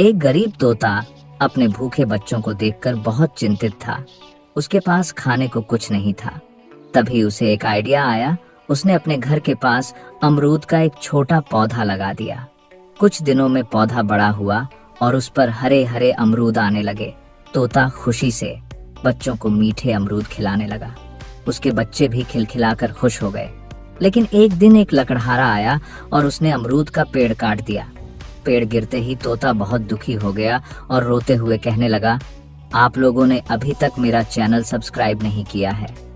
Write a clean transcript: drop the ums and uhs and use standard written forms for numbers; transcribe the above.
एक गरीब तोता अपने भूखे बच्चों को देखकर बहुत चिंतित था। उसके पास खाने को कुछ नहीं था। तभी उसे एक आइडिया आया। उसने अपने घर के पास अमरूद का एक छोटा पौधा लगा दिया। कुछ दिनों में पौधा बड़ा हुआ और उस पर हरे हरे अमरूद आने लगे। तोता खुशी से बच्चों को मीठे अमरूद खिलाने लगा। उसके बच्चे भी खिलखिलाकर खुश हो गए। लेकिन एक दिन एक लकड़हारा आया और उसने अमरूद का पेड़ काट दिया। पेड़ गिरते ही तोता बहुत दुखी हो गया और रोते हुए कहने लगा, आप लोगों ने अभी तक मेरा चैनल सब्सक्राइब नहीं किया है।